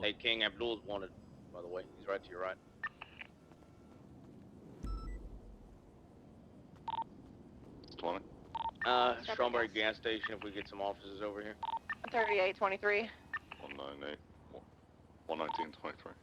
Hey, King Abdul's wanted, by the way. He's right to your right. Strawberry gas station if we get some officers over here. 3823. 198. 11923.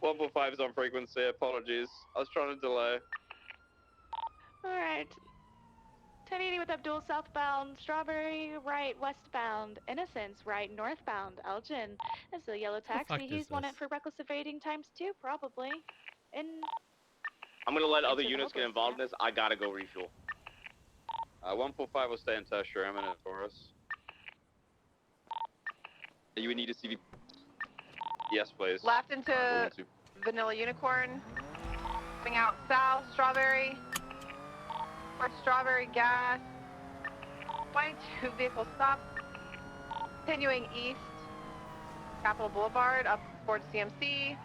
One four five is on frequency. Apologies. I was trying to delay. Alright. 1080 with Abdul southbound, Strawberry right westbound, Innocence right northbound, Elgin. This is a yellow taxi. He's wanted for reckless evading ×2, probably. I'm gonna let other units get involved in this. I gotta go refuel. 145 will stay in tertiary. I'm in it for us. You would need a CV. Yes, please. Left into Vanilla Unicorn. Coming out south, Strawberry. Or Strawberry gas. 22 vehicle stop. Continuing east. Capitol Boulevard up towards CMC.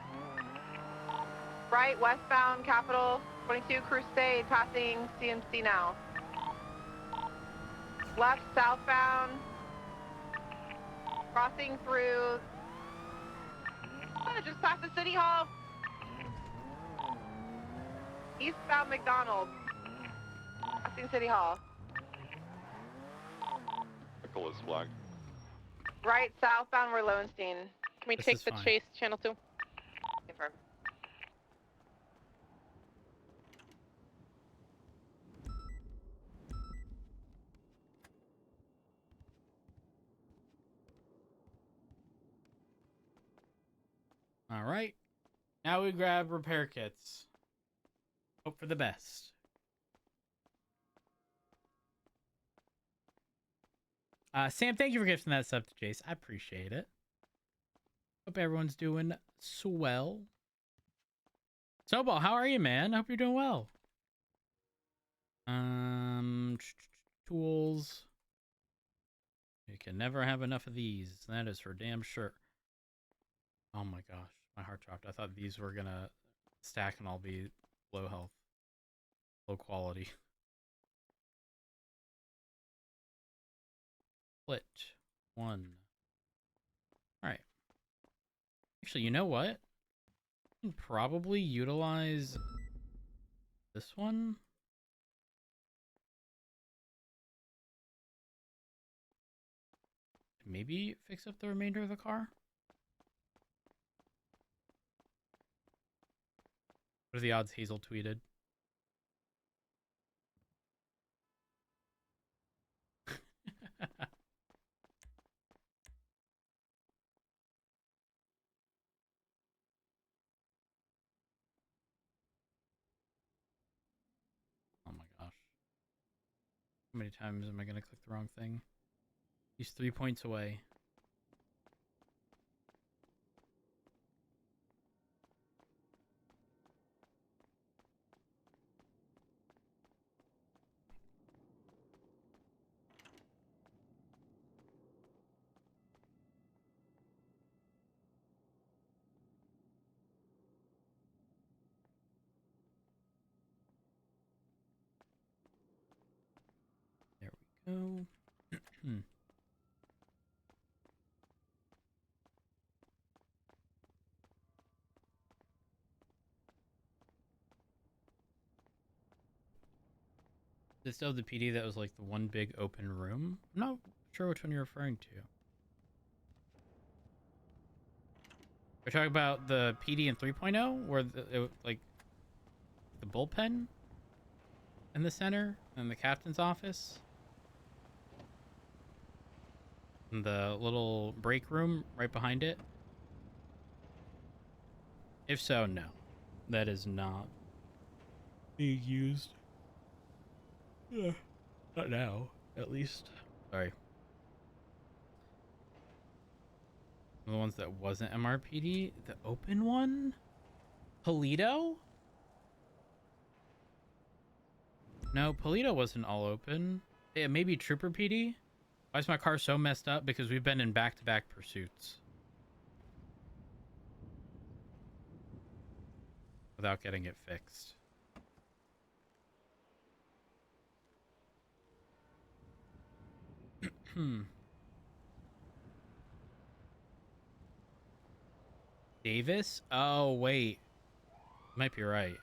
Right westbound Capitol. 22 Crusade passing CMC now. Left southbound. Crossing through. Just past the City Hall. Eastbound McDonald's. Passing City Hall. Vehicle is flagged. Right southbound, we're Lowenstein. Can we take the chase, channel 2? Confirm. All right. Now we grab repair kits. Hope for the best. Sam, thank you for gifting that sub to Jace. I appreciate it. Hope everyone's doing swell. Snowball, how are you, man? I hope you're doing well. Tools. You can never have enough of these. That is for damn sure. Oh my gosh, my heart dropped. I thought these were gonna stack and all be low health, low quality. Split. 1. Alright. Actually, you know what? I can probably utilize this one. Maybe fix up the remainder of the car. What are the odds Hazel tweeted? Oh my gosh. How many times am I going to click the wrong thing? He's 3 points away. There we go. Is it still the PD that was like the one big open room? I'm not sure which one you're referring to. We're talking about the PD in 3.0 where like the bullpen in the center and the captain's office and the little break room right behind it. If so, no, that is not being used. Not now, at least. Sorry. The ones that wasn't MRPD, the open one, Polito. No, Polito wasn't all open. Yeah, maybe Trooper PD? Why is my car so messed up? Because we've been in back-to-back pursuits. Without getting it fixed. Davis? Oh, wait. Might be right.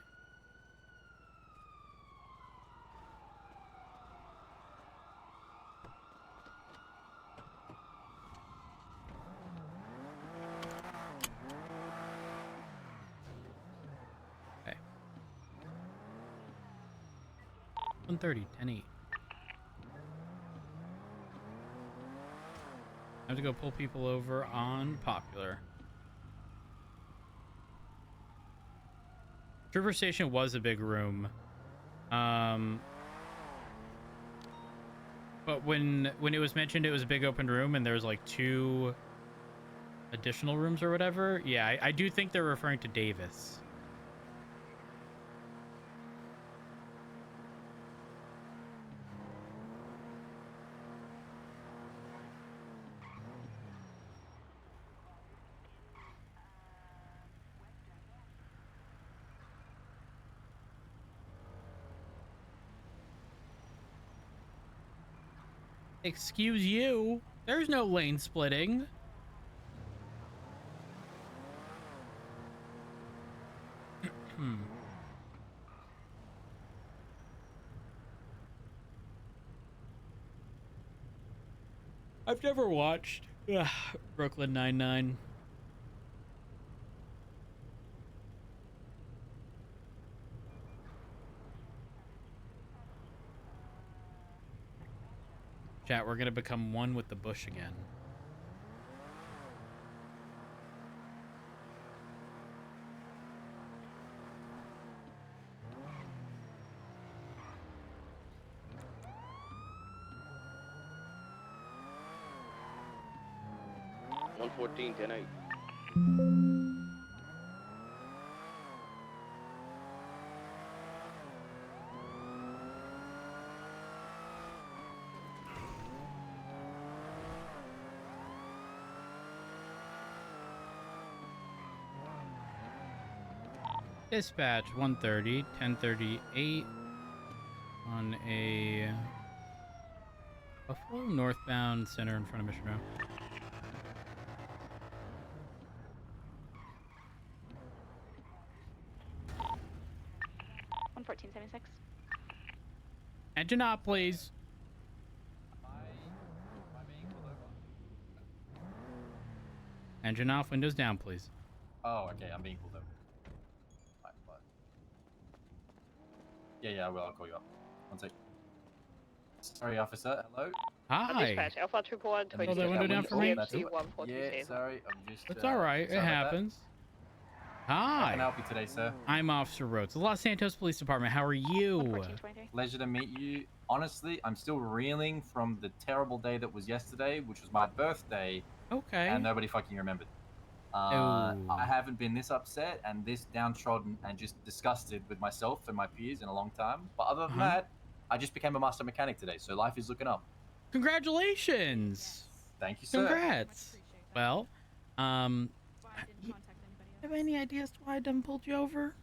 Okay. 130, 10-8. I have to go pull people over on Popular. Trooper Station was a big room. But when it was mentioned it was a big open room and there's like 2 additional rooms or whatever, yeah, I do think they're referring to Davis. Excuse you. There's no lane splitting. I've never watched Brooklyn Nine-Nine. Chat, we're gonna become one with the bush again. $114, 10-8. Dispatch 130, 1038 on a Buffalo northbound center in front of Mission Row. $114.76. Engine up, please. Engine off, windows down, please. Oh, okay, I'm being pulled over. Right. Yeah, I will. I'll call you up. One sec. Sorry, officer. Hello? Hi. Dispatch, Alpha 241, Hold that window down for me. Yeah, sorry. I'm just... It's all right. It sorry about that. happens. How can I Hi. help you today, sir? I'm Officer Rhodes, the Los Santos Police Department. How are you? 114.23. Pleasure to meet you. Honestly, I'm still reeling from the terrible day that was yesterday, which was my birthday, Okay. and nobody fucking remembered. Oh. I haven't been this upset and this downtrodden and just disgusted with myself and my peers in a long time. But other than that, I just became a master mechanic today, so life is looking up. Congratulations. Thank you, sir. Congrats. Well, have any idea as to why I done pulled you over?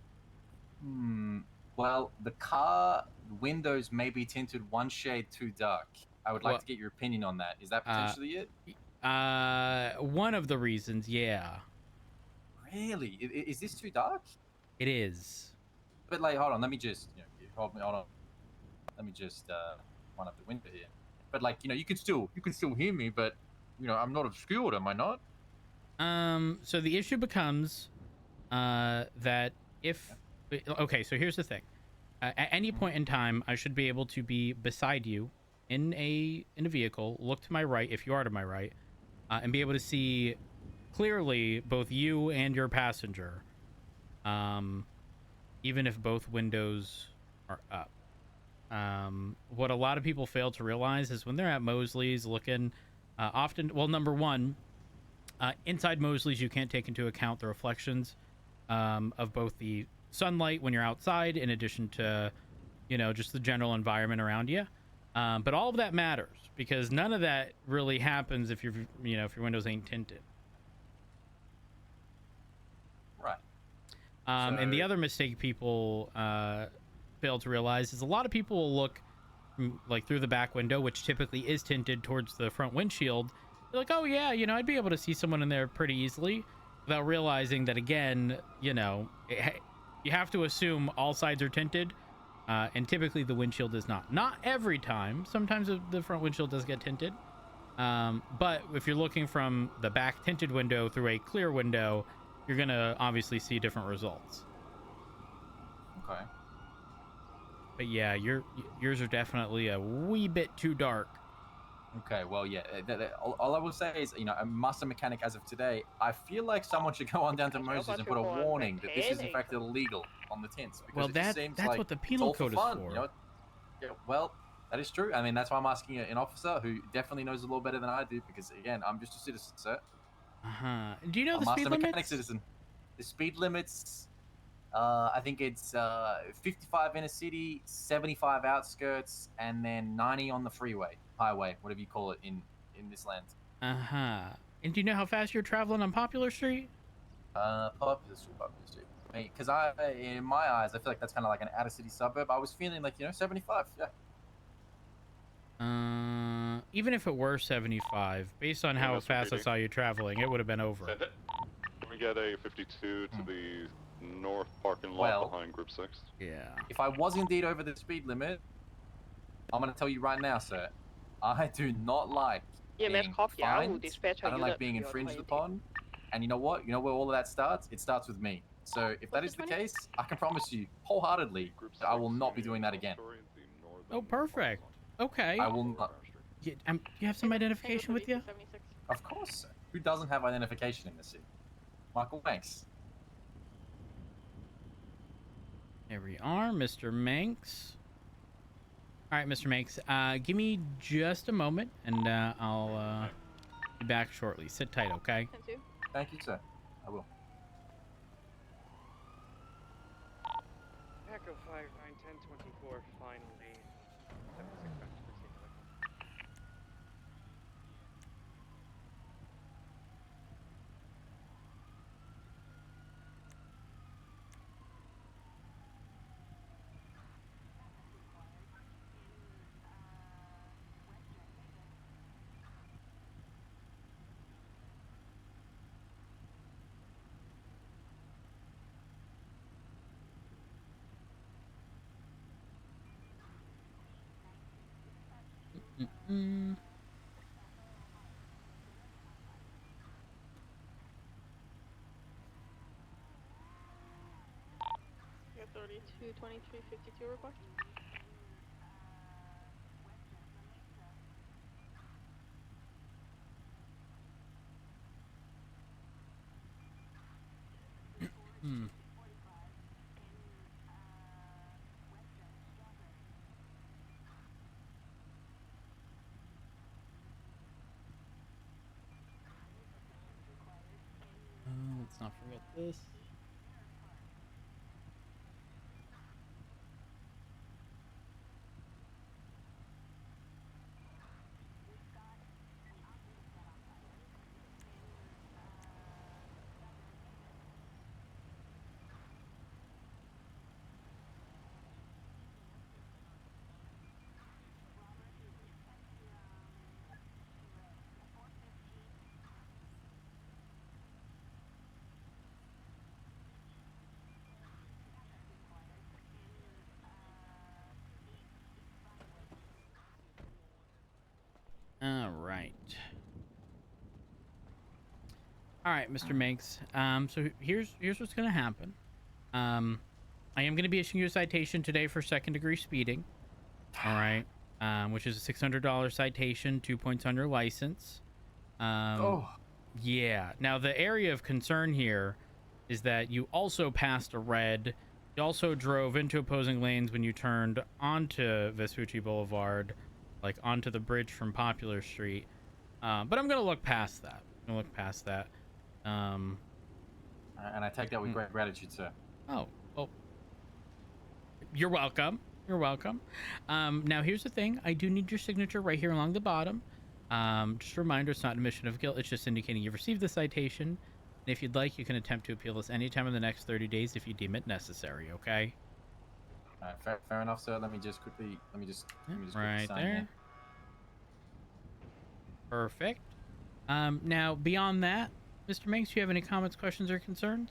Well, the car windows may be tinted one shade too dark. I would like to get your opinion on that. Is that potentially it? One of the reasons, yeah. Really? Is this too dark? It is. But like, hold on, let me just, hold on. Let me just run up the window here. But like, you can still hear me, but I'm not obscured, am I not? So the issue becomes that if okay, so here's the thing. At any point in time, I should be able to be beside you in a vehicle, look to my right if you are to my right, and be able to see clearly both you and your passenger, even if both windows are up. What a lot of people fail to realize is when they're at Mosley's looking, often, well, number one, inside Mosley's, you can't take into account the reflections of both the sunlight when you're outside, in addition to you know, just the general environment around you. But all of that matters because none of that really happens if if your windows ain't tinted. Right. And the other mistake people fail to realize is a lot of people will look like through the back window, which typically is tinted towards the front windshield. They're like, oh yeah, you know, I'd be able to see someone in there pretty easily, without realizing that, again, you know, you have to assume all sides are tinted, and typically the windshield is not. Not every time. Sometimes the front windshield does get tinted, but if you're looking from the back tinted window through a clear window, you're gonna obviously see different results. Okay. But yeah, yours are definitely a wee bit too dark. Okay, well, yeah. All I will say is, you know, a master mechanic as of today, I feel like someone should go on down to Moses and put a warning that this is in fact illegal on the tints. Because Well, it just seems that's like what the it's penal all code for fun, is for. you know? Yeah, well, that is true. I mean, that's why I'm asking an officer who definitely knows the law better than I do. Because again, I'm just a citizen, sir. Do you know the master speed mechanic limits? citizen. The speed limits. I think it's 55 in a city, 75 outskirts, and then 90 on the freeway, highway, whatever you call it in this land. And do you know how fast you're traveling on Popular Street? Popular Street. Because in my eyes, I feel like that's kind of like an outer city suburb. I was feeling like, you know, 75. Yeah. Even if it were 75, based on how fast I saw you traveling, it would have been over. Can we get a 52 to the north parking lot behind Group 6? Yeah. If I was indeed over the speed limit, I'm going to tell you right now, sir, I do not like being fined. I don't like being infringed upon. And you know what? You know where all of that starts? It starts with me. So if that is the case, I can promise you wholeheartedly that I will not be doing that again. Oh, perfect. Okay. I will not. You have some identification with you? Of course, sir. Who doesn't have identification in this city? Michael Banks. There we are, Mr. Manx. All right, Mr. Manx. Give me just a moment, and I'll be back shortly. Sit tight, okay? Thank you, sir. I will. Echo 591024, finally. 76 back to the scene. You're 32, 23, 52 report. Let's not forget this. All right, Mr. Manx. So here's what's gonna happen. I am gonna be issuing you a citation today for second-degree speeding. All right, which is a $600 citation, 2 points on your license. Yeah. Now the area of concern here is that you also passed a red. You also drove into opposing lanes when you turned onto Vespucci Boulevard, like onto the bridge from Popular Street. But I'm gonna look past that. And I take that with great gratitude, sir. Oh, well, you're welcome. You're welcome. Now here's the thing. I do need your signature right here along the bottom. Just a reminder, it's not an admission of guilt. It's just indicating you've received the citation. And if you'd like, you can attempt to appeal this anytime in the next 30 days if you deem it necessary, okay? All right, fair enough, sir. Let me just quickly Right sign there. here. Perfect. Now, beyond that, Mr. Minks, do you have any comments, questions, or concerns?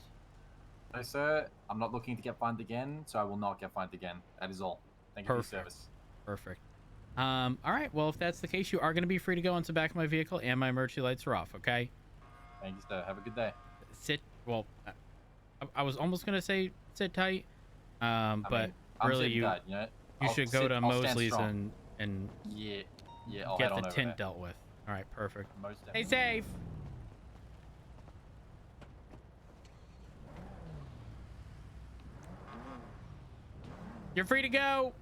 No, sir. I'm not looking to get fined again, so I will not get fined again. That is all. Thank you for your service. Perfect. All right. Well, if that's the case, you are going to be free to go once the back of my vehicle and my emergency lights are off, okay? Thank you, sir. Have a good day. Well, I was almost going to say sit tight, but I'm really you should go to Mosley's and yeah, get the tint dealt with. All right, perfect. Stay safe. You're free to go.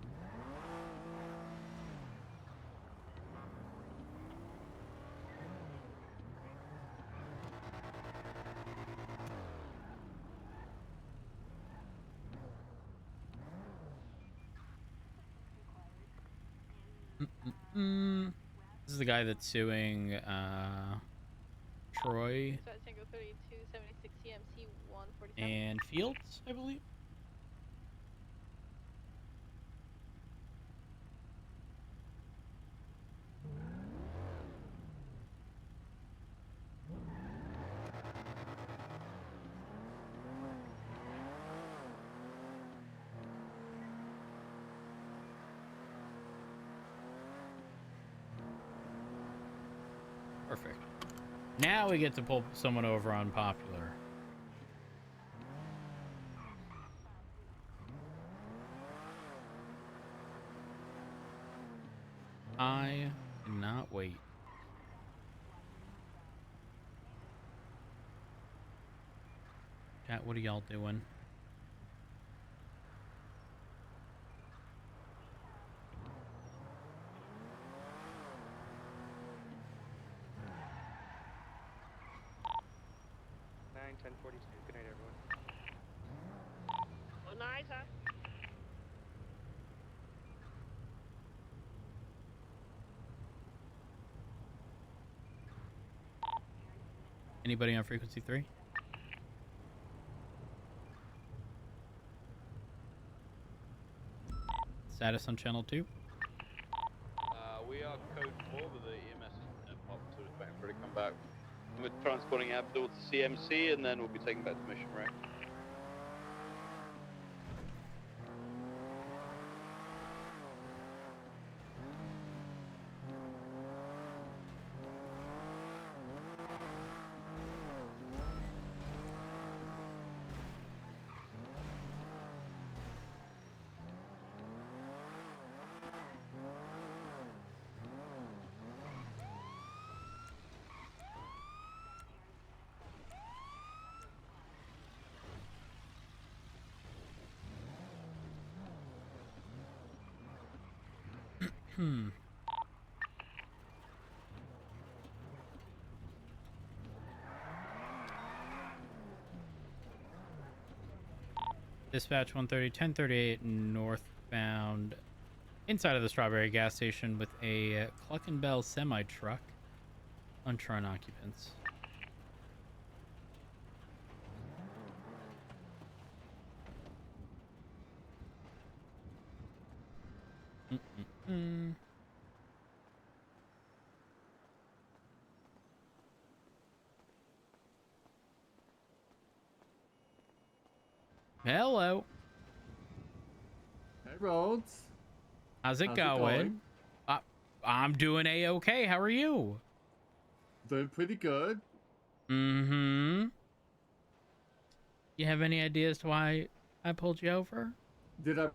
This is the guy that's suing Troy and Fields, I believe. Perfect. Now we get to pull someone over on Popular. I cannot wait. Chat, what are y'all doing? Good night, everyone. Good night, huh? Anybody on frequency 3? Status on channel 2? We are code 4, but the EMS is popped, so it's waiting for it to come back. We're transporting Abdul to CMC, and then we'll be taken back to Mission Rank. Dispatch 130, 1038 northbound, inside of the Strawberry gas station with a Cluck and Bell semi-truck. Unsure on occupants. Hello. Hey, Rhodes. How's it going? I'm doing A-okay. How are you? Doing pretty good. Mm-hmm. You have any idea as to why I pulled you over? Did I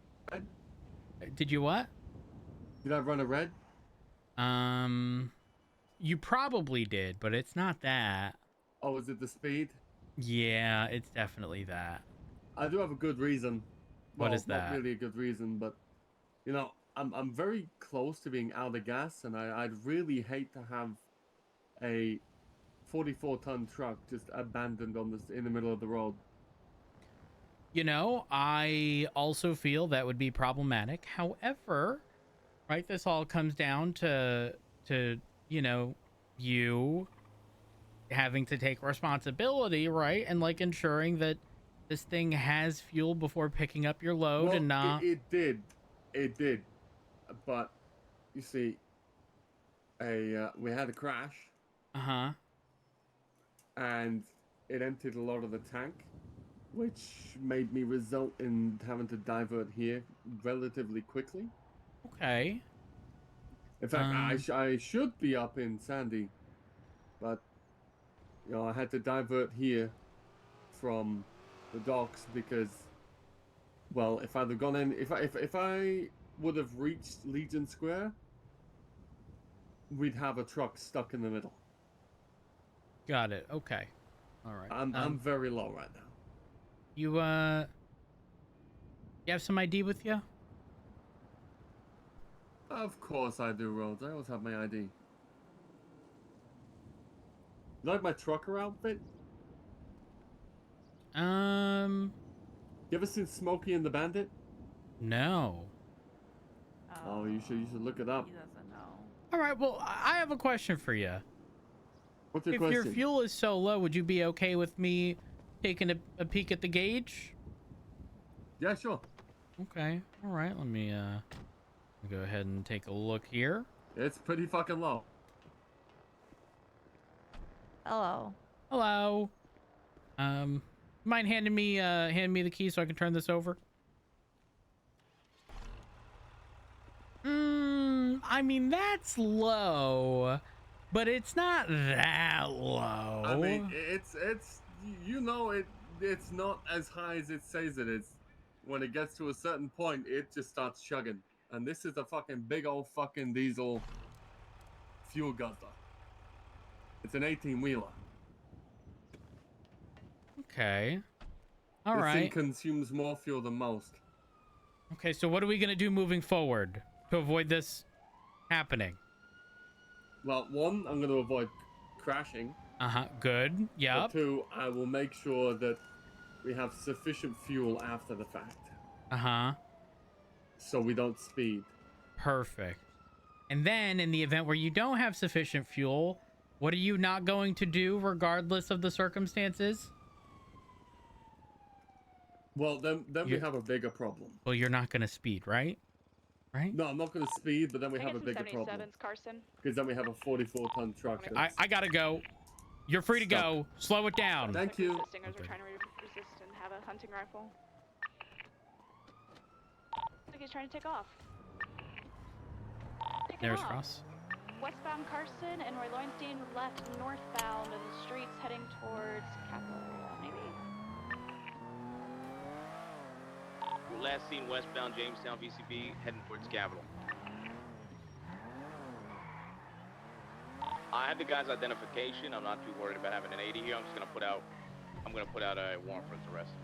Did you what? Did I run a red? You probably did, but it's not that. Oh, is it the speed? Yeah, it's definitely that. I do have a good reason. What is that? Not really a good reason, but you know, I'm very close to being out of gas, and I'd really hate to have a 44-ton truck just abandoned on this in the middle of the road. you know, I also feel that would be problematic. However, right, this all comes down to you know, you having to take responsibility, right, and like ensuring that this thing has fuel before picking up your load, Well, and not. it did, but you see, we had a crash. Uh-huh. And it emptied a lot of the tank, which made me result in having to divert here relatively quickly. Okay. In fact, I should be up in Sandy, but you know I had to divert here from the docks because, well, if I'd have gone in, if I would have reached Legion Square, we'd have a truck stuck in the middle. Got it. Okay. All right. I'm very low right now. You you have some ID with you? Of course I do, Rhodes. I always have my ID. You like my trucker outfit? You ever seen Smokey and the Bandit? No. Oh, you should look it up. He doesn't know. All right. Well, I have a question for you. What's your If question? your fuel is so low, would you be okay with me taking a peek at the gauge? Yeah, sure. Okay. All right. Let me go ahead and take a look here. It's pretty fucking low. Hello. Hello. Mind handing me the key so I can turn this over? I mean, that's low, but it's not that low. I mean, it's you know it's not as high as it says it is. When it gets to a certain point, it just starts chugging. And this is a fucking big old fucking diesel fuel guzzler. It's an 18-wheeler. Okay. All This thing right. consumes more fuel than most. Okay, so what are we gonna do moving forward to avoid this happening? Well, one, I'm going to avoid crashing. Good. Yep. But two, I will make sure that we have sufficient fuel after the fact. So we don't speed. Perfect. And then in the event where you don't have sufficient fuel, what are you not going to do regardless of the circumstances? Well, then we have a bigger problem. Well, you're not going to speed, right? Right? No, I'm not going to speed, but then we Can I have a get some bigger problem. 77s, Carson? Because then we have a 44-ton truck. I gotta go. You're free to go. Slow it down. Thank you. Stingers are trying to resist and have a hunting rifle. Looks like he's trying to take off. There's Ross. Westbound Carson and Roy Lowenstein left northbound in the streets heading towards Capital area, maybe? Last seen westbound Jamestown VCB heading towards Capitol. I have the guy's identification. I'm not too worried about having an 80 here. I'm gonna put out a warrant for his arrest.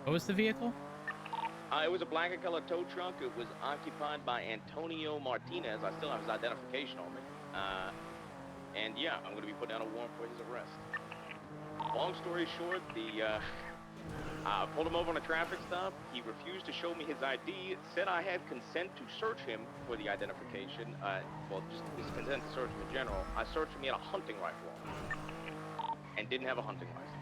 What was the vehicle? It was a black and colored tow truck. It was occupied by Antonio Martinez. I still have his identification on me. And yeah, I'm gonna be putting out a warrant for his arrest. Long story short, I pulled him over on a traffic stop. He refused to show me his ID, said I had consent to search him for the identification. Well, just his consent to search him in general. I searched him, he had a hunting rifle on and didn't have a hunting license.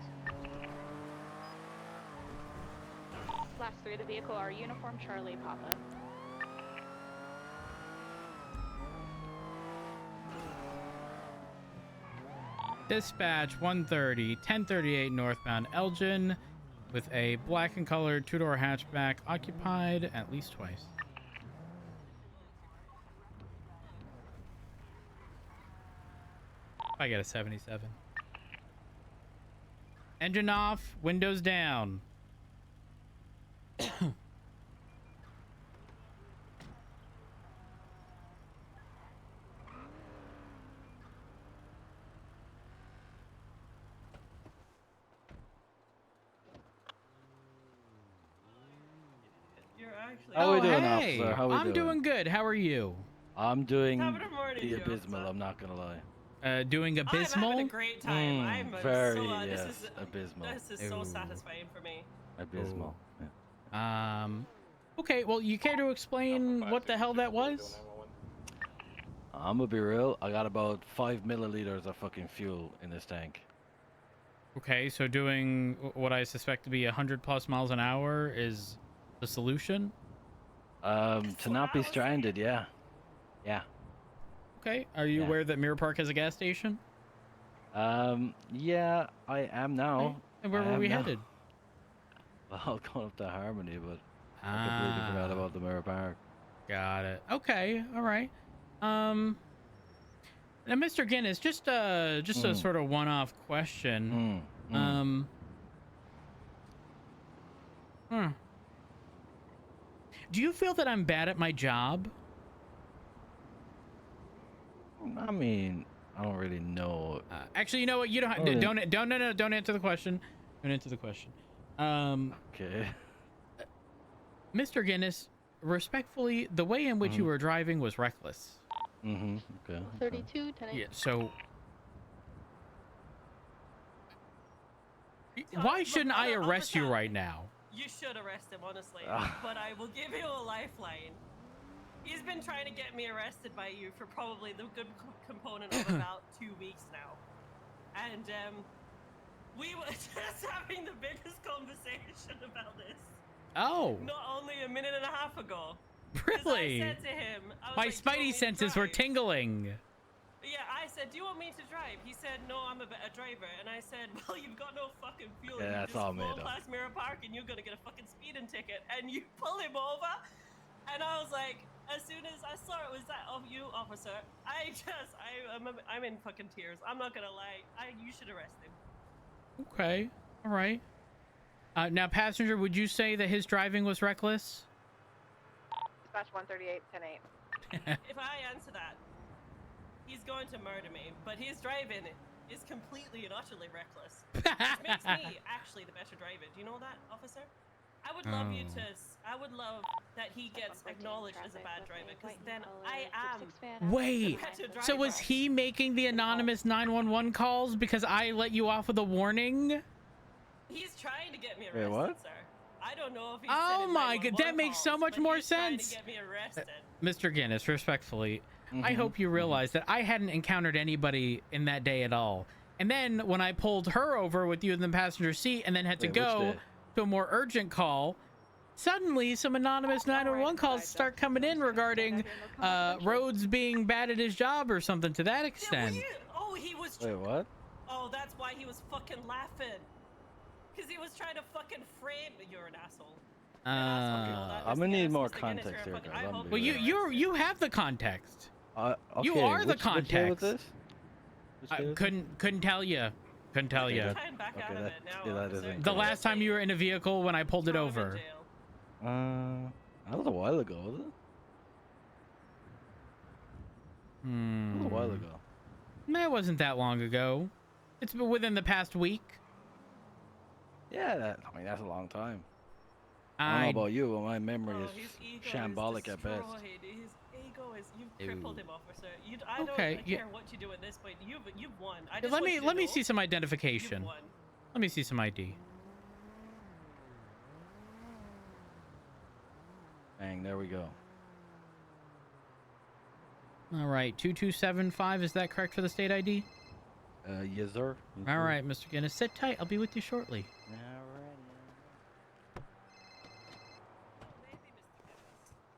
Last three of the vehicle are Uniform Charlie Papa. Dispatch 130, 1038 northbound Elgin, with a black and colored two-door hatchback occupied at least twice. I get a 77. Engine off, windows down. How are we doing, hey. officer? How are we I'm doing good. How are you? I'm doing the abysmal, I'm not gonna lie. Doing abysmal? I'm having a great time. I'm very, so, yes, abysmal. This is so satisfying for me. Abysmal. Yeah. Okay, well, you care to explain what the hell that was? I'm gonna be real. I got about 5 milliliters of fucking fuel in this tank. Okay, so doing what I suspect to be 100+ miles an hour is the solution? To not be stranded, yeah. Yeah. Okay, are you aware that Mirror Park has a gas station? Yeah, I am now. Okay. And where were we headed? Well, going up to Harmony, but I completely forgot about the Mirror Park. Got it. Okay, all right. Now, Mr. Guinness, just a sort of one-off question. Do you feel that I'm bad at my job? I mean, I don't really know. Actually, you know what? You don't don't answer the question. Don't answer the question. Okay. Mr. Guinness, respectfully, the way in which you were driving was reckless. Okay. 32, 10. Yeah. So why shouldn't I arrest you right now? You should arrest him, honestly. But I will give you a lifeline. He's been trying to get me arrested by you for probably the good component of about 2 weeks now. And we were just having the biggest conversation about this. Oh. Not only a minute and a half ago. Really? I said to him, my spidey senses were tingling. Yeah, I said, do you want me to drive? He said, no, I'm a better driver. And I said, well, you've got no fucking fuel. Yeah, that's all made up. Past Mirror Park and you're going to get a fucking speeding ticket. And you pull him over. And I was like, as soon as I saw it was that of you, officer, I'm in fucking tears. I'm not going to lie. You should arrest him. Okay. All right. Now, passenger, would you say that his driving was reckless? Dispatch 138, 10-8. If I answer that, he's going to murder me, but his driving is completely and utterly reckless. Which makes me actually the better driver. Do you know that, officer? I would love I would love that he gets acknowledged as a bad driver, because then I am. Wait, so was he making the anonymous 911 calls because I let you off with a warning? He's trying to get me arrested, what? sir. I don't know if he's Oh my god, that makes so much more sense. Trying to get me arrested. Mr. Guinness, respectfully, I hope you realize that I hadn't encountered anybody in that day at all. And then when I pulled her over with you in the passenger seat and then had to go to a more urgent call, suddenly some anonymous 911 calls start coming in regarding Rhodes being bad at his job or something to that extent. Oh, he was. Wait, what? Oh, that's why he was fucking laughing. Because he was trying to fucking frame. You're an asshole. I'm gonna need more context here, guys. Well, you have the context. Okay, you are the context. Which I couldn't tell you. Couldn't tell you. The last time you were in a vehicle when I pulled it over. That was a while ago, was it? That was a while ago. It wasn't that long ago. It's been within the past week. Yeah, I mean, that's a long time. I don't know about you, but my memory is shambolic at best. His ego is, you've crippled him, officer. I don't care what you do at this point. You've won. Let me see some identification. Let me see some ID. Bang, there we go. All right, 2275, is that correct for the state ID? Yes, sir. All right, Mr. Guinness, sit tight. I'll be with you shortly.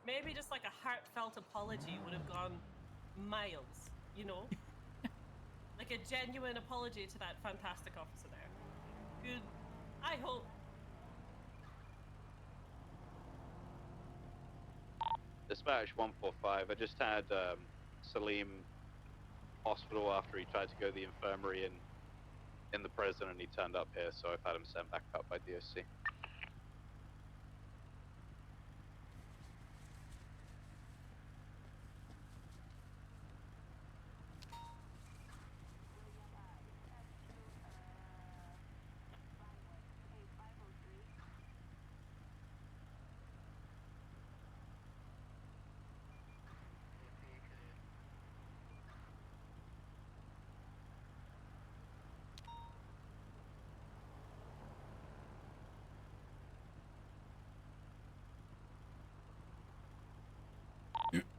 Maybe just like a heartfelt apology would have gone miles, you know? Like a genuine apology to that fantastic officer there. Good. I hope. Dispatch 145. I just had Salim hospital after he tried to go to the infirmary in the prison, and he turned up here, so I've had him sent back up by DOC.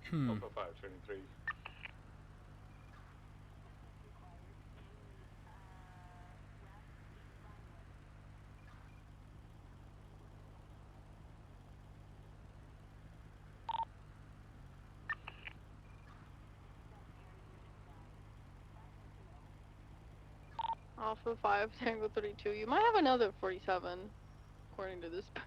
23. Alpha 5, Tango 32. You might have another 47, according to this patch.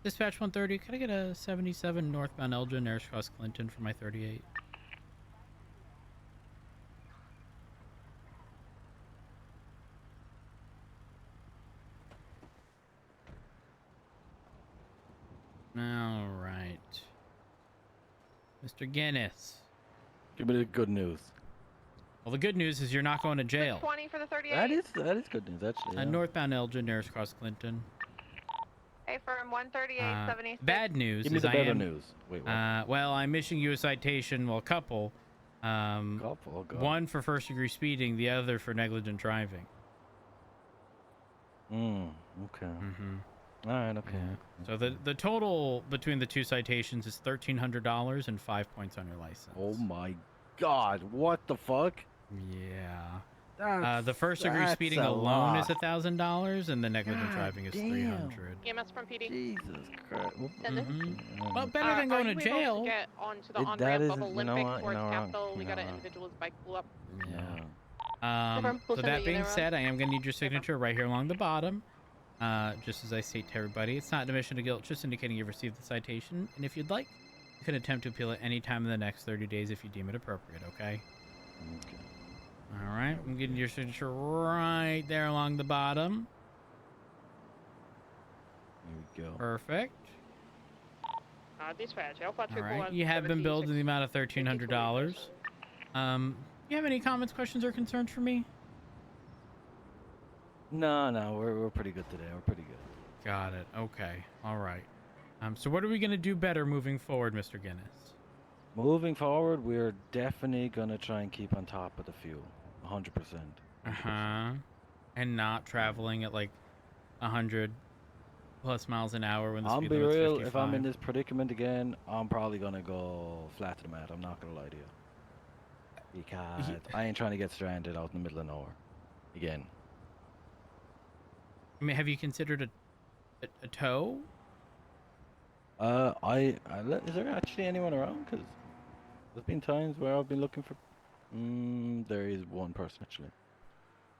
Dispatch 130, could I get a 77 northbound Elgin, Ayers Cross Clinton for my 38? All right. Mr. Guinness. Give me the good news. Well, the good news is you're not going to jail. 20 for the 38. That is good news, actually. Yeah. Northbound Elgin, Ayers Cross Clinton. Hey, firm 138, 76. Bad news Give me is the I better am. news. Wait, what? Well, I'm issuing you a citation. Well, a couple. Oh, God. One for first-degree speeding, the other for negligent driving. Okay. Mm-hmm. All right, okay. Yeah. So the total between the two citations is $1,300 and 5 points on your license. Oh my God! What the fuck? Yeah. The first-degree speeding alone is $1,000, and the negligent driving is $300. EMS from PD. Jesus Christ. Well, better than going to jail. To get onto the on-ramp of Olympic towards Capitol. We got an individual's bike blew up. Yeah. So that being said, I am going to need your signature right here along the bottom. Just as I state to everybody, it's not an admission of guilt, just indicating you've received the citation. And if you'd like, you can attempt to appeal at any time in the next 30 days if you deem it appropriate, okay? Okay. All right, I'm getting your signature right there along the bottom. There we go. Perfect. Dispatch, Alpha All right, you have been billed in the amount of $1,300. You have any comments, questions, or concerns for me? No, we're pretty good today. We're pretty good. Got it. Okay. All right. So what are we gonna do better moving forward, Mr. Guinness? Moving forward, we're definitely gonna try and keep on top of the fuel, 100%. And not traveling at like 100+ miles an hour when the I'll speed be limit's real. 55. If I'm in this predicament again, I'm probably gonna go flat to the mat. I'm not gonna lie to you, because I ain't trying to get stranded out in the middle of nowhere again. I mean, have you considered a tow? Is there actually anyone around? Because there's been times where I've been looking for. There is one person actually.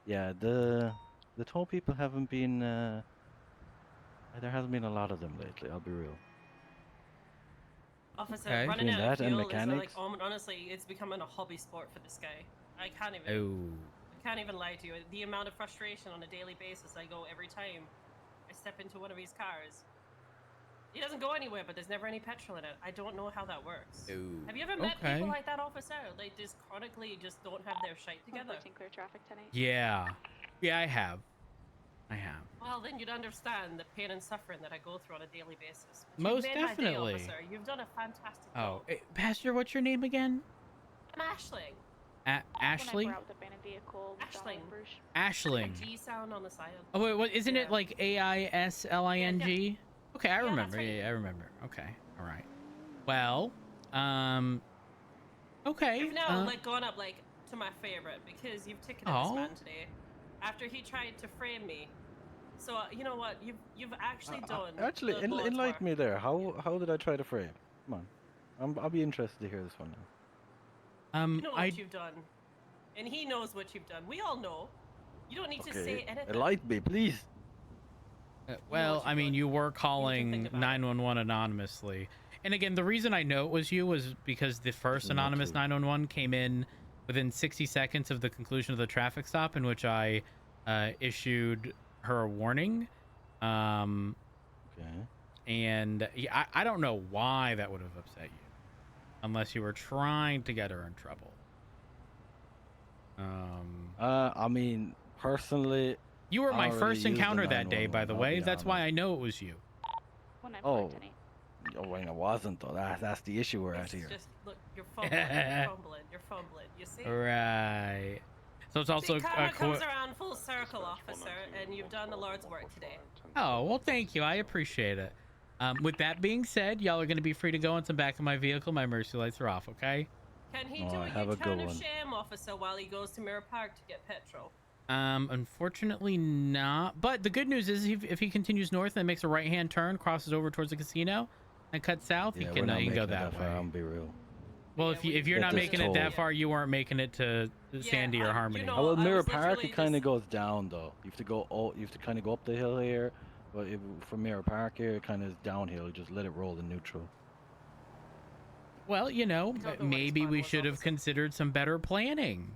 Yeah, the tow people haven't been. There hasn't been a lot of them lately. I'll be real. Officer, Okay. running out of That and fuel is like, mechanics? honestly, it's becoming a hobby sport for this guy. I can't even lie to you. The amount of frustration on a daily basis I go every time I step into one of his cars. He doesn't go anywhere, but there's never any petrol in it. I don't know how that works. Have you ever met people like that, officer? Like, just chronically just don't have their shite together. Clear traffic 10-8. Yeah, I have. Well, then you'd understand the pain and suffering that I go through on a daily basis. But Most you've made my day, definitely. officer. You've done a fantastic job. Oh, Pastor, what's your name again? I'm Ashling. Ashley? Ashling. G sound on the side. Oh wait, what isn't it like AISLING? Yeah. Okay, I remember. Right. Yeah, I remember. Okay, all right. Well, okay. You've now gone up to my favorite because you've ticketed this man today after he tried to frame me. So you know what? You've actually done. Actually, enlighten me there. How did I try to frame? Come on, I'll be interested to hear this one now. You know what you've done, and he knows what you've done. We all know. You don't need to say anything. Enlighten me, please. Well, I mean, you were calling 911 anonymously. And again, the reason I know it was you was because the first anonymous 911 came in within 60 seconds of the conclusion of the traffic stop in which I issued her a warning. And yeah, I don't know why that would have upset you. Unless you were trying to get her in trouble. I mean, personally... You were my first encounter that day, by the way. That's why I know it was you. Oh, Oh, wait, it wasn't though. That's the issue we're at here. Just look, you're fumbling. You see? Right. So it's also karma comes around full circle, officer, and you've done the Lord's work today. Oh well, thank you. I appreciate it. With that being said, y'all are going to be free to go into the back of my vehicle. My mercy lights are off. Okay. Can he do a U-turn of shame, officer, while he goes to Mirror Park to get petrol? Unfortunately not. But the good news is if he continues north and makes a right-hand turn, crosses over towards the casino, and cuts south, he can go that way. I'll be real. Well, if you're not making it that far, you weren't making it to Sandy or Harmony. You know, well, Mirror Park, it kind of goes down though. You have to go. You have to kind of go up the hill here. But from Mirror Park here, it kind of is downhill. You just let it roll in neutral. Well, you know, maybe we should have considered some better planning.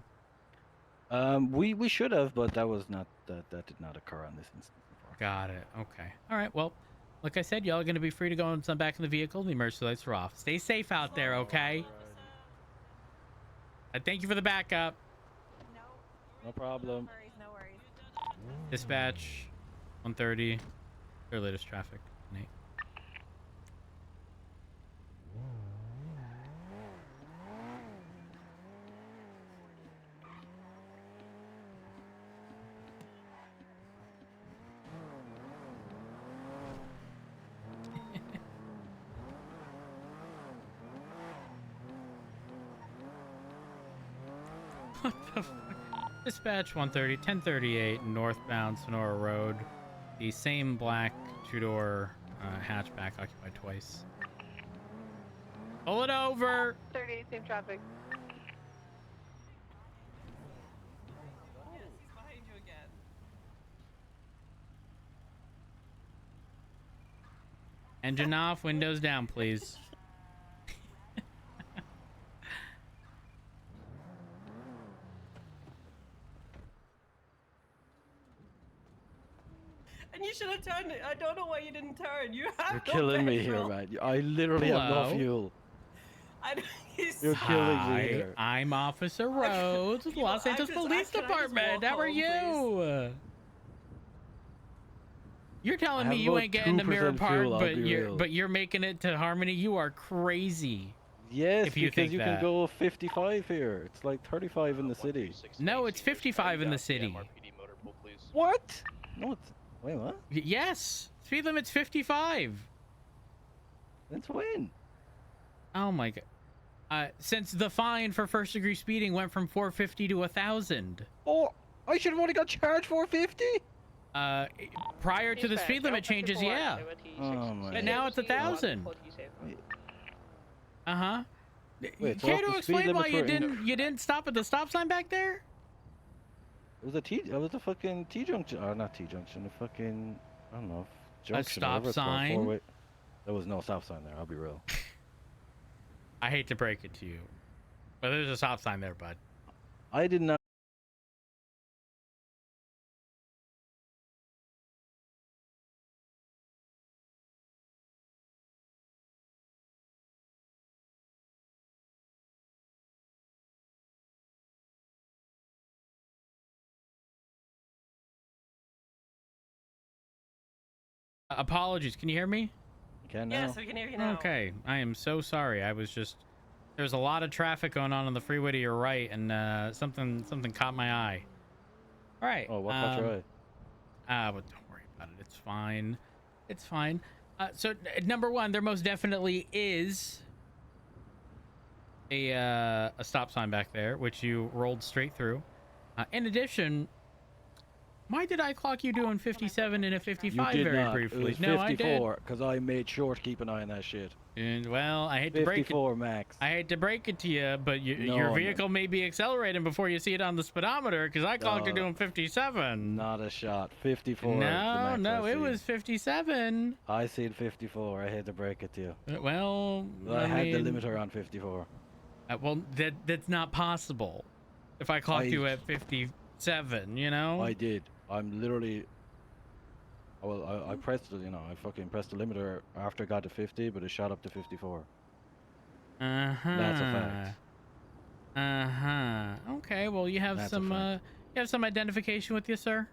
We should have, but that was not that did not occur on this instance. Got it. Okay. All right. Well, like I said, y'all are going to be free to go and some back in the vehicle. The emergency lights are off. Stay safe out there, okay? Thank you for the backup. No problem. No worries. Dispatch 130. Their latest traffic. Nate. What the fuck? Dispatch 130, 1038 northbound Sonora Road. The same black two-door hatchback occupied twice. Pull it over! 38, same traffic. Yes, he's behind you again. Engine off, windows down, please. And you should have turned it. I don't know why you didn't turn. You have You're killing me here, man. I literally have no fuel. You're killing me here. I'm Officer Rhodes with Los Angeles Police Department. How are you? You're telling me you ain't getting to Mirror Park, but you're making it to Harmony. You are crazy. Yes, if you think you can go 55 here. It's like 35 in the city. No, it's 55 in the city. What? No, it's... Wait, what? Yes. Speed limit's 55. That's when? Oh my god. Since the fine for first degree speeding went from 450 to 1,000. Oh, I should have only got charged 450? Prior to the speed limit changes, yeah. Oh my. But now it's 1,000. Uh-huh. Wait, Care to explain why you didn't stop at the stop sign back there? It was a fucking T junction, or not T junction, a fucking, I don't know, junction. A stop sign? There was no stop sign there, I'll be real. I hate to break it to you, but there's a stop sign there, bud. I did not. Apologies, can you hear me? Can now. Yes, we can hear you now. Okay, I am so sorry. I was just, there's a lot of traffic going on the freeway to your right, and something caught my eye. All right. Oh, what caught your eye? But don't worry about it. It's fine. It's fine. So number one, there most definitely is a stop sign back there, which you rolled straight through. In addition, why did I clock you doing 57 and a 55 very briefly? It was 54, because I made sure to keep an eye on that shit. And well, I hate to break it. 54 max. I hate to break it to you, but your vehicle may be accelerating before you see it on the speedometer, because I clocked you doing 57. Not a shot. 54. No, it was 57. I seen 54. I hate to break it to you. Well, I had the limiter on 54. Well, that's not possible. If I clocked you at 57, you know. I did. I'm literally. Well, I pressed it, you know, I fucking pressed the limiter after I got to 50, but it shot up to 54. That's a fact. Okay, well, you have some identification with you, sir?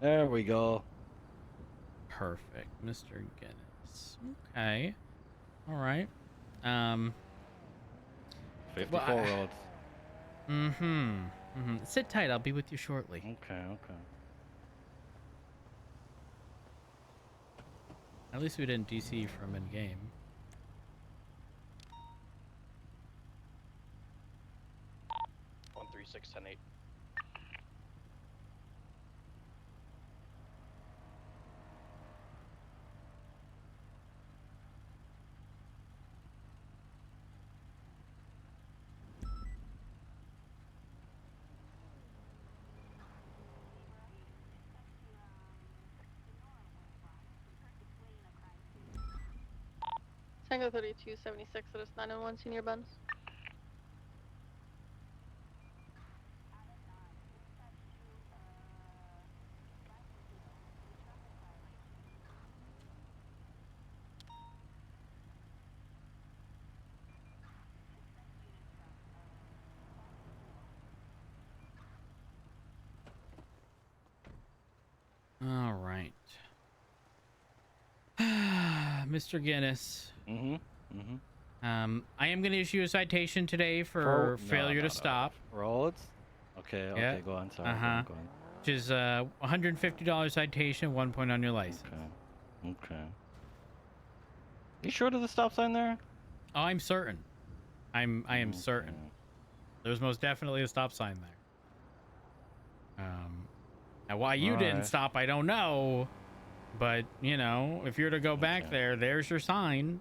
There we go. Perfect, Mr. Guinness. Okay. All right. 54 roads. Sit tight. I'll be with you shortly. Okay. At least we didn't DC from in-game. One 3610-8. Tango 3276, that is 901 senior buns. All right. Mr. Guinness. I am going to issue a citation today for failure to stop. Roads? Okay, Yeah. go on. Sorry. Go on. Which is a $150 citation, 1 point on your license. Okay. You sure there's a stop sign there? Oh, I'm certain. I am certain. There's most definitely a stop sign there. Now why you didn't stop, I don't know. But, you know, if you're to go back there, there's your sign.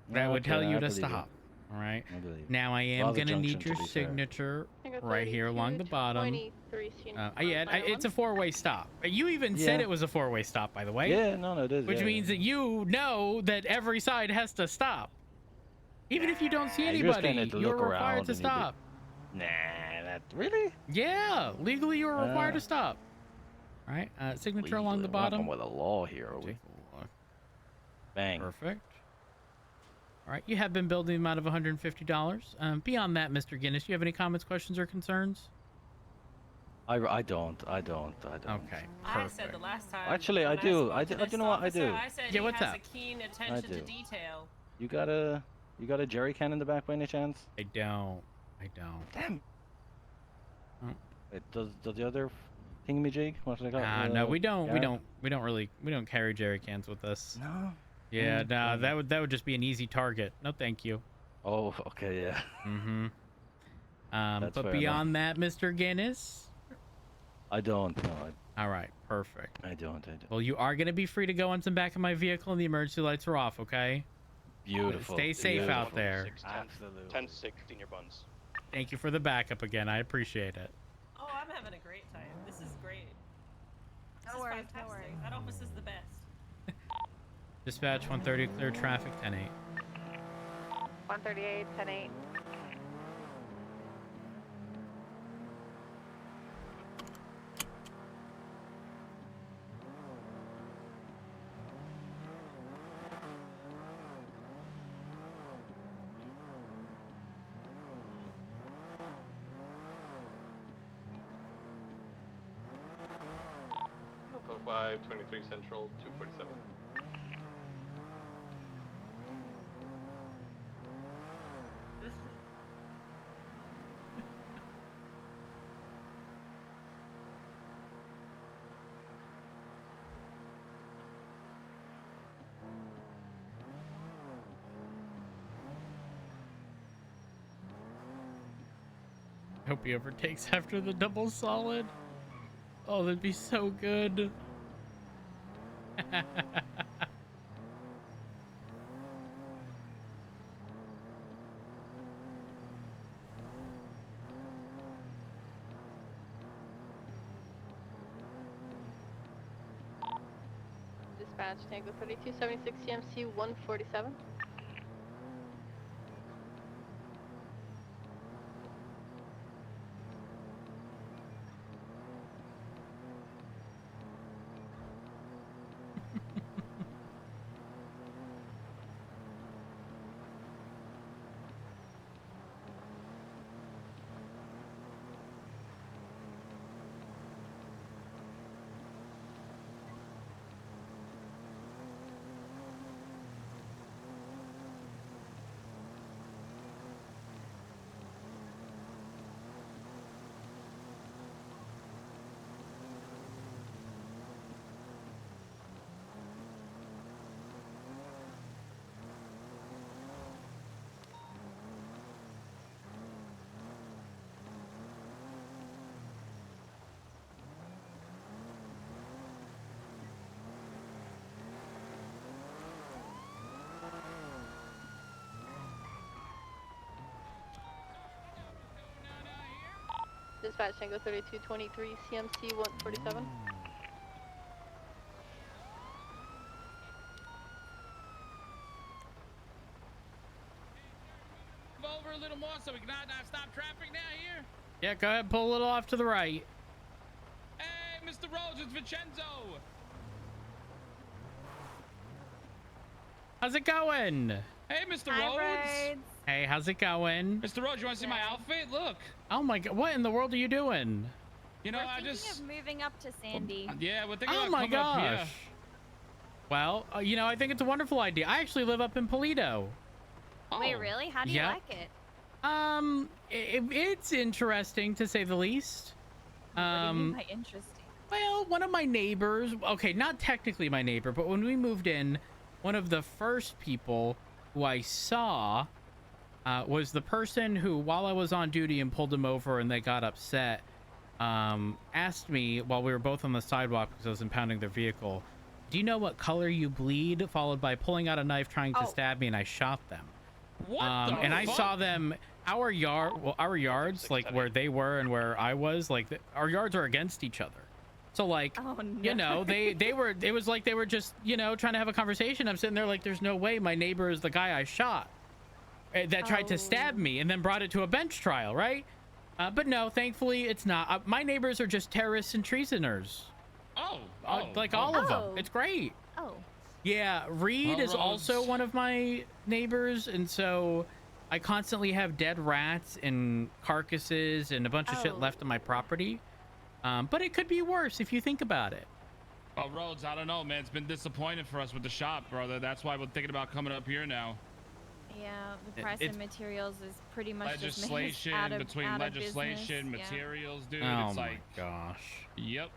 That would tell you to stop. All right. Now I am going to need your signature right here along the bottom. It's a 4-way stop. You even said it was a 4-way stop, by the way. Yeah, no, it is. Which means that you know that every side has to stop. Even if you don't see anybody, you're required to stop. Nah, really? Yeah, legally you are required to stop. All right, signature along the bottom. With a law here, are we? Bang. Perfect. All right, you have been billed the amount of $150. Beyond that, Mr. Guinness, do you have any comments, questions, or concerns? I don't. Okay. Perfect. I said the last time. Actually, I do. You know what? I do. I said what's he has up? a keen attention to detail. You got a jerry can in the back by any chance? I don't. Damn. Does the other thingamajig? What do they got? No, we don't. We don't carry jerry cans with us. No. Yeah, no, that would just be an easy target. No, thank you. Oh, okay, yeah. But beyond that, Mr. Guinness, I don't. No. All right, perfect. I don't. Well, you are going to be free to go onto the back of my vehicle, and the emergency lights are off. Okay. Beautiful. Stay safe out there. Absolutely. 10-6 in your buns. Thank you for the backup again. I appreciate it. Oh, I'm having a great time. This is great. This is fantastic. That office is the best. Dispatch 130, clear traffic 10-8. 138, 10-8. Alpha 523 Central 247. Hope he overtakes after the double solid. Oh, that'd be so good. Dispatch Tango 3276 CMC 147. Dispatch Tango 3223, CMC 147. Over a little more so we can not stop traffic now here. Yeah, go ahead, pull a little off to the right. Hey, Mr. Rhodes, it's Vincenzo. How's it going? Hey, Mr. Rhodes. Hey, how's it going? Mr. Rhodes, you want to see my outfit? Look. Oh my God, what in the world are you doing? You know, we're thinking of moving up to Sandy. Yeah, we're thinking Oh about my coming up here. gosh. Well, you know, I think it's a wonderful idea. I actually live up in Polito. Wait, really? How do you like it? It's interesting to say the least. What do you mean by interesting? Well, one of my neighbors, okay, not technically my neighbor, but when we moved in, one of the first people who I saw was the person who, while I was on duty and pulled him over and they got upset, asked me while we were both on the sidewalk because I was impounding their vehicle, do you know what color you bleed? Followed by pulling out a knife trying to stab me, and I shot them. What and I saw them, our yards, like where they were and where I was, like our yards are against each other. So like, you know, it was like they were just, you know, trying to have a conversation. I'm sitting there like, there's no way my neighbor is the guy I shot that tried to stab me and then brought it to a bench trial, right? But no, thankfully it's not. My neighbors are just terrorists and treasoners. Like all of them. It's great. Yeah, Reed is also one of my neighbors, and so I constantly have dead rats and carcasses and a bunch of shit left on my property. But it could be worse if you think about it. Oh, Rhodes, I don't know, man. It's been disappointing for us with the shop, brother. That's why we're thinking about coming up here now. Yeah, the price of materials is pretty much legislation just made us between out of legislation, business. materials, dude. Oh It's my like, gosh. Yep.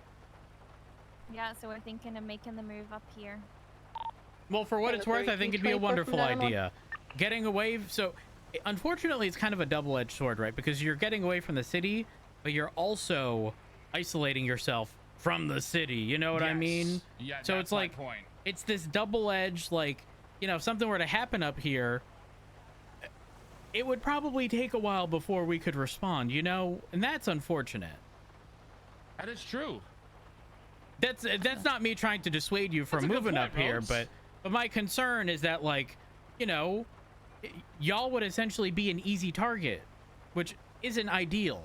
Yeah, so we're thinking of making the move up here. Well, for what it's worth, I think it'd be a wonderful idea. Getting away, so unfortunately, it's kind of a double-edged sword, right? Because you're getting away from the city, but you're also isolating yourself from the city. You know what I mean? Yeah, so that's it's like, my point. it's this double-edged, like, you know, if something were to happen up here, it would probably take a while before we could respond, you know? And that's unfortunate. That is true. That's not me trying to dissuade you from moving up here, but my concern is that, like, you know, y'all would essentially be an easy target, which isn't ideal.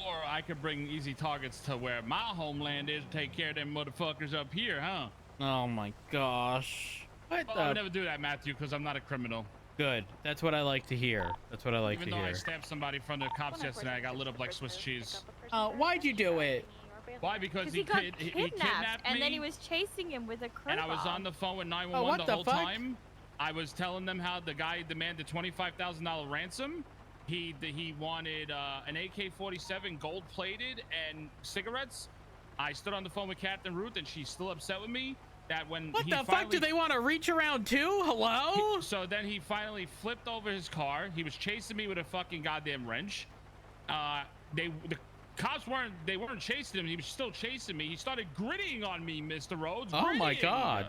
Or I could bring easy targets to where my homeland is, take care of them motherfuckers up here, huh? Oh my gosh. Well, I would never do that, Matthew, because I'm not a criminal. Good. That's what I like to hear. That's what I like to hear. Even though I stabbed somebody in front of the cops yesterday, I got lit up like Swiss cheese. Why'd you do it? Why? Because he got he kidnapped, kidnapped me. and then he was chasing him with a crowbar. And I was on the phone with 911 the whole time. I was telling them how the guy demanded $25,000 ransom. He wanted an AK-47 gold-plated and cigarettes. I stood on the phone with Captain Ruth, and she's still upset with me that when what the fuck, do they want to reach around too? Hello? So then he finally flipped over his car. He was chasing me with a fucking goddamn wrench. The cops weren't chasing him. He was still chasing me. He started gritting on me, Mr. Rhodes. Oh my God.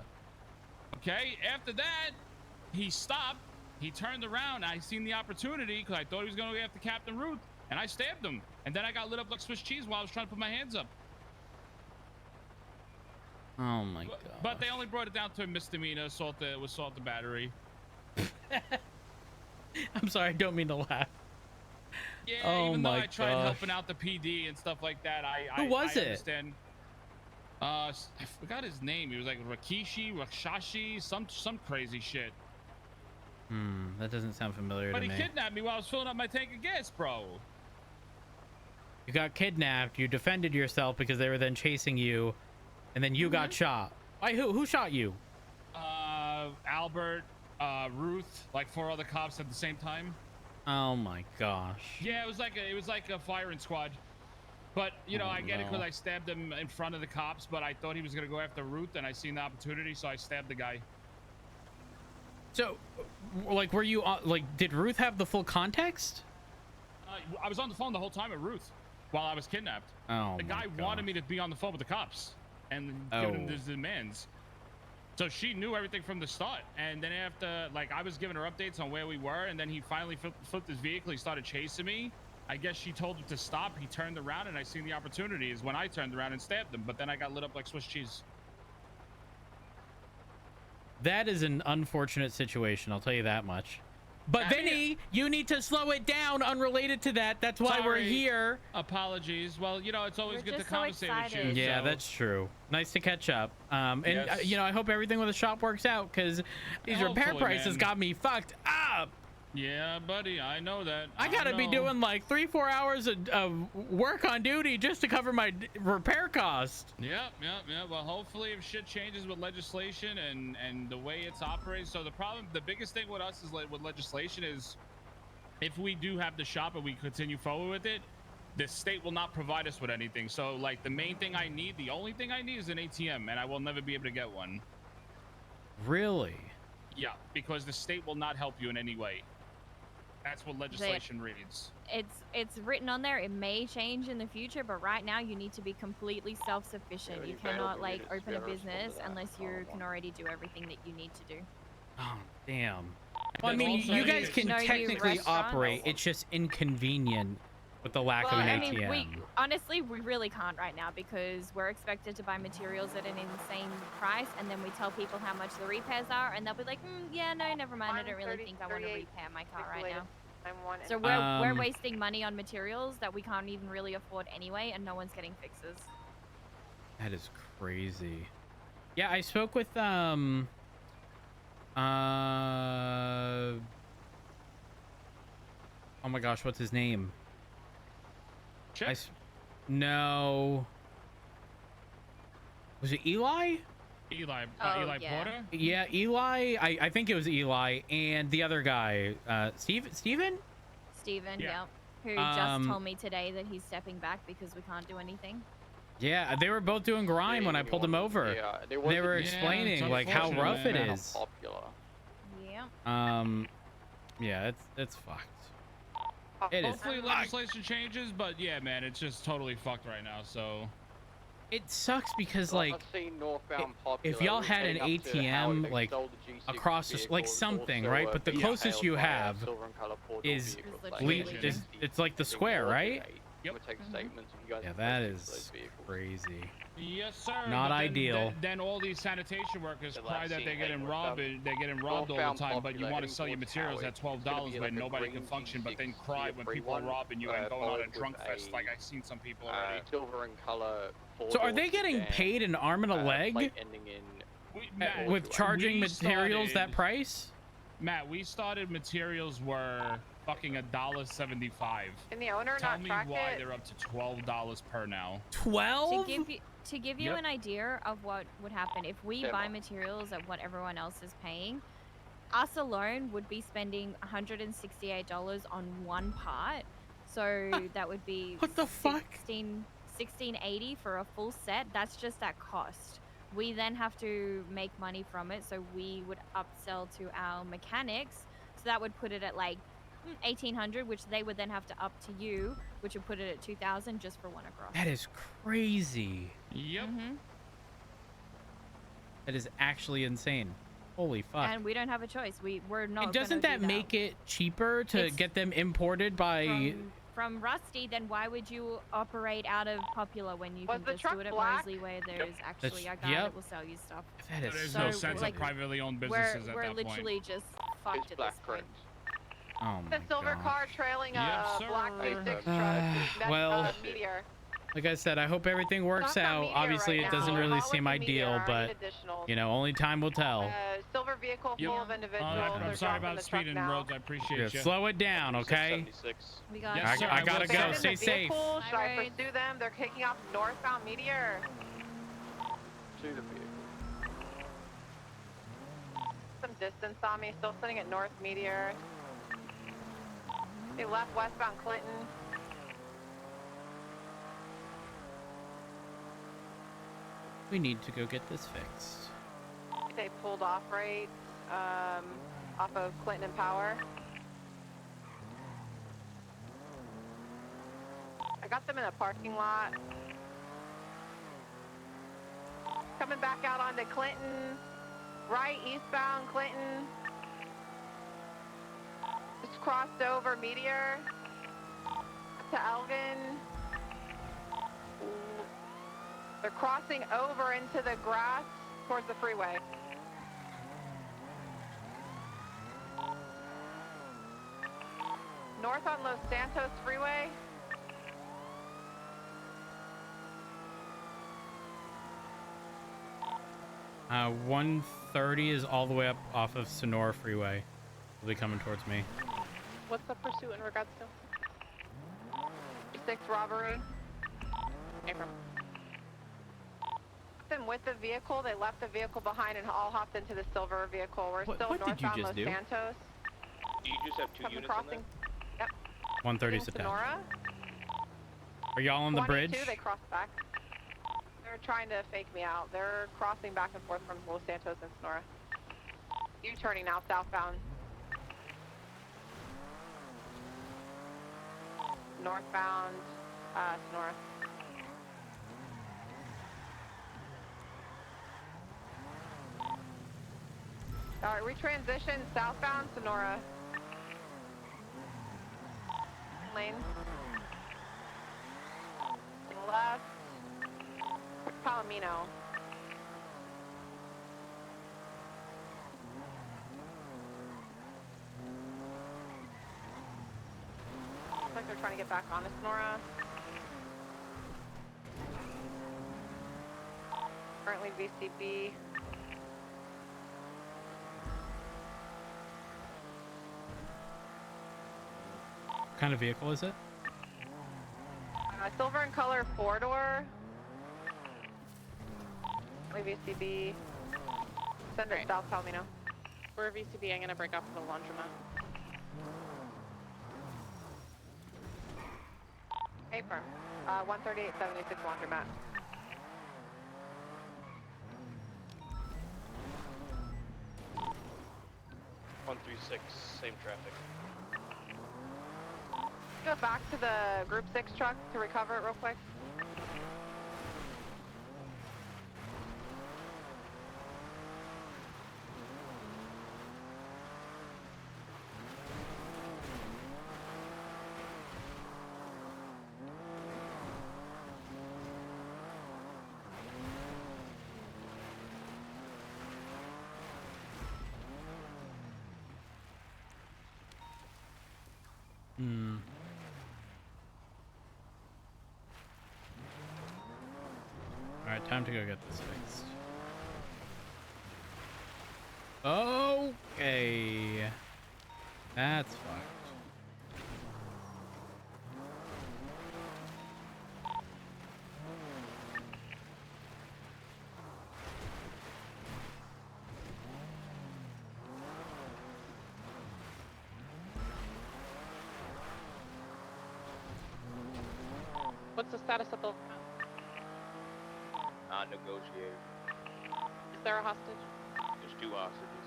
Okay, after that, he stopped. He turned around. I seen the opportunity because I thought he was going to go after Captain Ruth, and I stabbed him. And then I got lit up like Swiss cheese while I was trying to put my hands up. Oh my God. But they only brought it down to a misdemeanor, assault the battery. I'm sorry, I don't mean to laugh. Yeah, even though I tried helping out the PD and stuff like that, Who was it? Understand. I forgot his name. He was like Rakshashi, some crazy shit. That doesn't sound familiar to me. But he kidnapped me while I was filling up my tank of gas, bro. You got kidnapped. You defended yourself because they were then chasing you, and then you got shot. By who? Who shot you? Albert, Ruth, like 4 other cops at the same time. Oh my gosh. Yeah, it was like a firing squad. But you know, I get it because I stabbed him in front of the cops. But I thought he was gonna go after Ruth, and I seen the opportunity, so I stabbed the guy. So, like, were you like? Did Ruth have the full context? I was on the phone the whole time with Ruth while I was kidnapped. Oh, the guy wanted me to be on the phone with the cops and give him his demands. So she knew everything from the start. And then after, like, I was giving her updates on where we were, and then he finally flipped his vehicle. He started chasing me, I guess she told him to stop. He turned around, and I seen the opportunity is when I turned around and stabbed him. But then I got lit up like Swiss cheese. That is an unfortunate situation, I'll tell you that much. But Vinny, you need to slow it down unrelated to that. That's why we're here. Apologies. Well, you know, it's always good to conversate with you. Yeah, so. that's true. Nice to catch up. And, Yes. you know, I hope everything with the shop works out because these repair Hopefully, prices man. got me fucked up. Yeah, buddy, I know that. I gotta be doing like 3-4 hours of work on duty just to cover my repair cost. Yep. Well, hopefully, if shit changes with legislation and the way it's operating. So the biggest thing with us is with legislation is, if we do have the shop and we continue forward with it, the state will not provide us with anything. So, like, the main thing I need, the only thing I need is an ATM, and I will never be able to get one. Really? Yeah, because the state will not help you in any way. That's what legislation reads. It's written on there. It may change in the future, but right now you need to be completely self-sufficient. You cannot like open a business unless you can already do everything that you need to do. Oh, damn. Well, I mean, you guys can technically operate. It's just inconvenient with the lack of an ATM. I mean, honestly, we really can't right now because we're expected to buy materials at an insane price, and then we tell people how much the repairs are, and they'll be like, yeah, no, never mind. I don't really think I want to repair my car right now. So we're wasting money on materials that we can't even really afford anyway, and no one's getting fixes. That is crazy. Yeah, I spoke with oh my gosh, what's his name? No. Was it Eli? Eli yeah. Porter? Yeah, Eli. I think it was Eli and the other guy, Steven? Steven, Yeah. who just told me today that he's stepping back because we can't do anything. Yeah, they were both doing grime when I pulled them over. Yeah, they were explaining like how rough it man. is. Popular. Yeah. Yeah, it's fucked. It is. Hopefully legislation changes, but yeah, man, it's just totally fucked right now. So it sucks because Well, like I've seen northbound if Popular y'all had an heading up to how ATM they like stole the G6 across the, like vehicles, something, also, right? But the closest you hailed by a have silver and colour four-door is vehicle that it's like the square, right? Yep. Take statements and you guys Yeah, can that take is those vehicles. crazy. Yes, sir. Not but then, ideal. Then all these sanitation workers The cry last that scene, they're getting hey, robbed. They're getting robbed all the northbound time, but you Popular want to heading sell your towards materials Howard. at It's gonna $12 be when like a nobody green can function, but then G6 cry when free people are one, robbing you and going on a followed drunk with fest, a, like I've seen some people already. silver and colour So are four-door they getting sedan, paid an arm and a leg plate ending in Matt, with charging we materials that started- price? Matt, we started materials were fucking $1.75. Can the owner Tell not me track why it? they're up to $12 per now. 12? To give you Yep. an idea of what would happen if we buy materials at what everyone else is paying, us alone would be spending $168 on one part. So that would be What the fuck? $16.80 for a full set. That's just at cost. We then have to make money from it, so we would upsell to our mechanics. So that would put it at like $1,800, which they would then have to up to you, which would put it at $2,000 just for one across. That is crazy. Yep. That is actually insane. Holy fuck. And we don't have a choice. We're not. And doesn't gonna that do make it cheaper to It's get them imported by from Rusty? Then why would you operate out of Popular when you Was can the just truck do it at black? Mosley, where there's actually a guy Yep. that will sell you stuff? That is There's so no sense like, of privately owned businesses at we're that point. literally just fucked at this point. Oh my The silver gosh. car trailing a Yes, black sir. V6 truck. Well, Meteor. like I said, I hope everything works Not out. Meteor Obviously, right it doesn't now. really Call seem it the Meteor. ideal, I but need additional. you know, only time will tell. Silver vehicle full of individuals. I'm They're sorry dropping about the truck speeding, now. Rhodes. I appreciate Yeah, you. slow it down, okay? We got Yes, sir, I gotta will go. sir. Stay safe. Vehicle, should I Alright. pursue them? They're kicking off northbound Meteor. to the vehicle. Some distance on me. Still sitting at North Meteor. They left westbound Clinton. We need to go get this fixed. They pulled off right off of Clinton and Power. I got them in a parking lot. Coming back out onto Clinton. Right, eastbound Clinton. Just crossed over Meteor. to Elgin. They're crossing over into the grass towards the freeway. North on Los Santos Freeway. Uh, 130 is all the way up off of Sonora Freeway. Will be coming towards me. What's the pursuit in regards to? 6 robbery. Abram. Them with the vehicle, they left the vehicle behind and all hopped into the silver vehicle. We're still what did you northbound just Los do? Santos. Do you just have 2 Coming units crossing. in Yep. 130's attached. Sonora. Are y'all on the 22, bridge? they crossed back. They're trying to fake me out. They're crossing back and forth from Los Santos and Sonora. U-turning now southbound. Northbound, Sonora. All right, we transition southbound Sonora. Lane. Left. Palomino. Looks like they're trying to get back onto Sonora. Currently VCB. What kind of vehicle is it? Silver in color 4-door. VCB. Send it south Palomino. We're a VCB. I'm gonna break off the laundromat. Affirm. 13876 laundromat. same traffic. Go back to the Group 6 truck to recover it real quick. Alright, time to go get this fixed. Okay. That's fucked. What's the status of the? Negotiated. Is there a hostage? There's 2 hostages.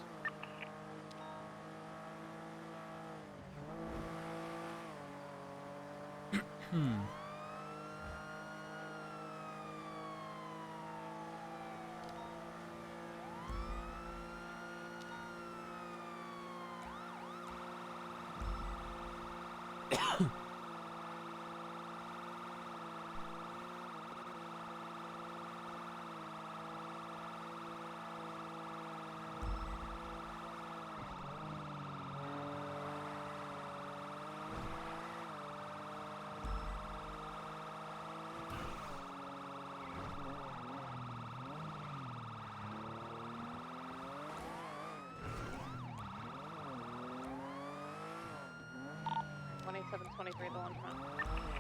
$27.23 the laundromat.